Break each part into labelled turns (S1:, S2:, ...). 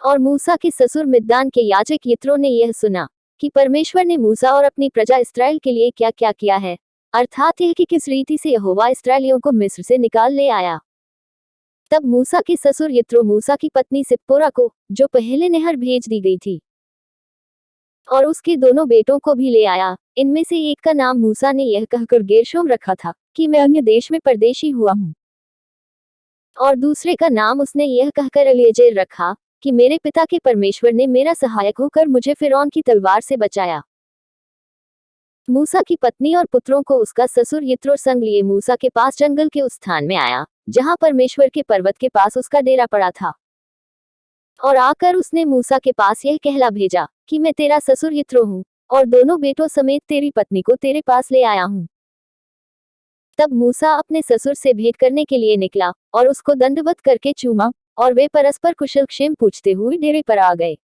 S1: और मूसा के ससुर मिद्यान के याजक यित्रो ने यह सुना कि परमेश्वर ने मूसा और अपनी प्रजा इस्राएल के लिए क्या क्या किया है, अर्थात यह कि किस रीति से यहोवा इस्राएलियों को मिस्र से निकाल ले आया। तब मूसा के ससुर यित्रो मूसा की पत्नी सिप्पोरा को, जो पहले नहर भेज दी गई थी, और उसके दोनों बेटों को भी ले आया। इनमें से एक का नाम मूसा ने यह कहकर गेर्शोम रखा था कि मैं अन्य देश में परदेशी हुआ हूँ, और दूसरे का नाम उसने यह कहकर एलीएजेर रखा कि मेरे पिता के परमेश्वर ने मेरा सहायक होकर मुझे फिरौन की तलवार से बचाया। मूसा की पत्नी और पुत्रों को उसका ससुर यित्रो संग लिए मूसा के पास जंगल के उस स्थान में आया जहां परमेश्वर के पर्वत के पास उसका डेरा पड़ा था। और आकर उसने मूसा के पास यह कहला भेजा कि मैं तेरा ससुर यित्रो हूँ, और दोनों बेटों समेत तेरी पत्नी को तेरे पास ले आया हूँ। तब मूसा अपने ससुर से भेंट करने के लिए निकला और उसको दंडवत करके चूमा, और वे परस्पर कुशल क्षेम पूछते हुए डेरे पर आ गए।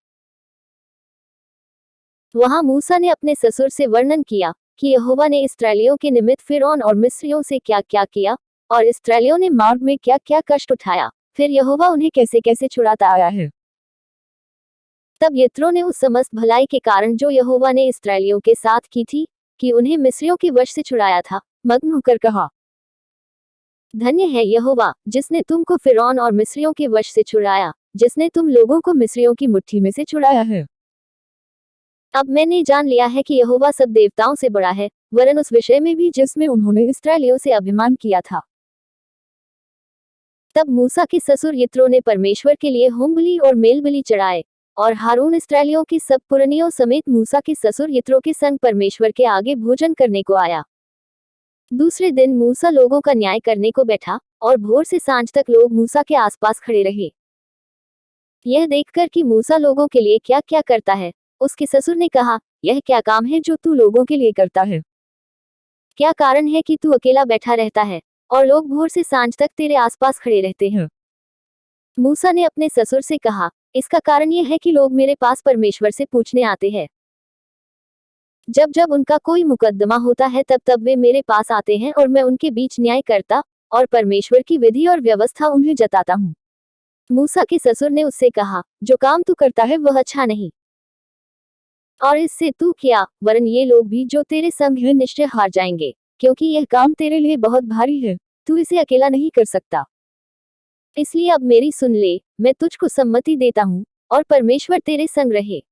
S1: वहां मूसा ने अपने ससुर से वर्णन किया कि यहोवा ने इस्राएलियों के निमित्त फिरौन और मिस्रियों से क्या क्या किया, और इस्राएलियों ने मार्ग में क्या क्या कष्ट उठाया, फिर यहोवा उन्हें कैसे कैसे छुड़ाता आया है। तब यित्रो ने उस समस्त भलाई के कारण जो यहोवा ने इस्राएलियों के साथ की थी, कि उन्हें मिस्रियों के वश से छुड़ाया था, मग्न होकर कहा, धन्य है यहोवा जिसने तुमको फिरौन और मिस्रियों के वश से छुड़ाया, जिसने तुम लोगों को मिस्रियों की मुट्ठी में से छुड़ाया है। अब मैंने जान लिया है कि यहोवा सब देवताओं से बड़ा है, वरन उस विषय में भी जिसमें उन्होंने इस्राएलियों से अभिमान किया था। तब मूसा के ससुर यित्रो ने परमेश्वर के लिए होम बलि और मेल बलि चढ़ाए, और हारून इस्राएलियों के सब पुरनियों समेत मूसा के ससुर यित्रो के संग परमेश्वर के आगे भोजन करने को आया। दूसरे दिन मूसा लोगों का न्याय करने को बैठा, और भोर से सांझ तक लोग मूसा के आसपास खड़े रहे। यह देखकर कि मूसा लोगों के लिए क्या क्या करता है, उसके ससुर ने कहा, यह क्या काम है जो तू लोगों के लिए करता है? क्या कारण है कि तू अकेला बैठा रहता है और लोग भोर से सांझ तक तेरे आसपास खड़े रहते हैं? मूसा ने अपने ससुर से कहा, इसका कारण यह है कि लोग मेरे पास परमेश्वर से पूछने आते हैं। जब जब उनका कोई मुकदमा होता है तब तब वे मेरे पास आते हैं, और मैं उनके बीच न्याय करता और परमेश्वर की विधि और व्यवस्था उन्हें जताता हूँ। मूसा के ससुर ने उससे कहा, जो काम तू करता है वह अच्छा नहीं, और इससे तू क्या, वरन ये लोग भी जो तेरे संग हैं निश्चय हार जाएंगे, क्योंकि यह काम तेरे लिए बहुत भारी है, तू इसे अकेला नहीं कर सकता। इसलिए अब मेरी सुन ले, मैं तुझको सम्मति देता हूँ, और परमेश्वर तेरे संग रहे।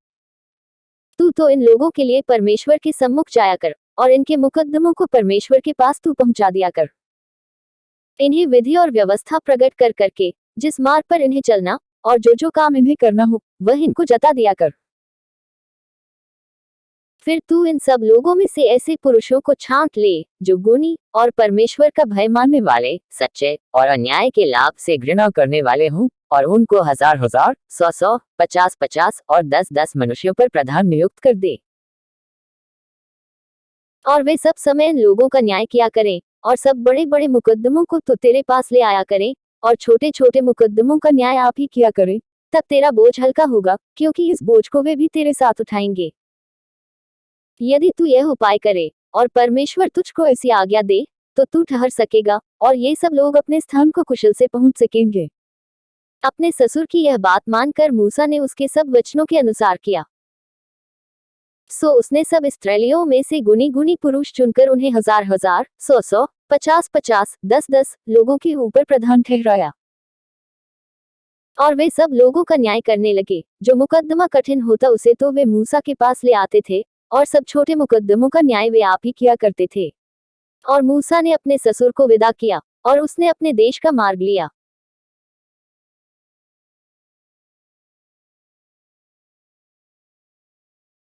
S1: तू तो इन लोगों के लिए परमेश्वर के सम्मुख जाया कर, और इनके मुकद्दमों को परमेश्वर के पास तू पहुंचा दिया कर। इन्हें विधि और व्यवस्था प्रकट कर करके जिस मार्ग पर इन्हें चलना, और जो जो काम इन्हें करना हो वह इनको जता दिया कर। फिर तू इन सब लोगों में से ऐसे पुरुषों को छांट ले जो गुणी और परमेश्वर का भय मानने वाले, सच्चे और अन्याय के लाभ से घृणा करने वाले हों, और उनको 1000-1000, 100-100, 50-50 और 10-10 मनुष्यों पर प्रधान नियुक्त कर दे। और वे सब समय इन लोगों का न्याय किया करें, और सब बड़े बड़े मुकद्दमों को तो तेरे पास ले आया करें, और छोटे छोटे मुकद्दमों का न्याय आप ही किया करें। तब तेरा बोझ हल्का होगा, क्योंकि इस बोझ को वे भी तेरे साथ उठाएंगे। यदि तू यह उपाय करे और परमेश्वर तुझको ऐसी आज्ञा दे, तो तू ठहर सकेगा, और ये सब लोग अपने स्थान को कुशल से पहुंच सकेंगे। अपने ससुर की यह बात मानकर मूसा ने उसके सब वचनों के अनुसार किया। सो उसने सब इस्राएलियों में से गुनी गुनी पुरुष चुनकर उन्हें 1000-1000, 100-100, 50-50, 10-10 लोगों के ऊपर प्रधान ठहराया। और वे सब लोगों का न्याय करने लगे। जो मुकद्दमा कठिन होता उसे तो वे मूसा के पास ले आते थे, और सब छोटे मुकद्दमों का न्याय वे आप ही किया करते थे। और मूसा ने अपने ससुर को विदा किया, और उसने अपने देश का मार्ग लिया।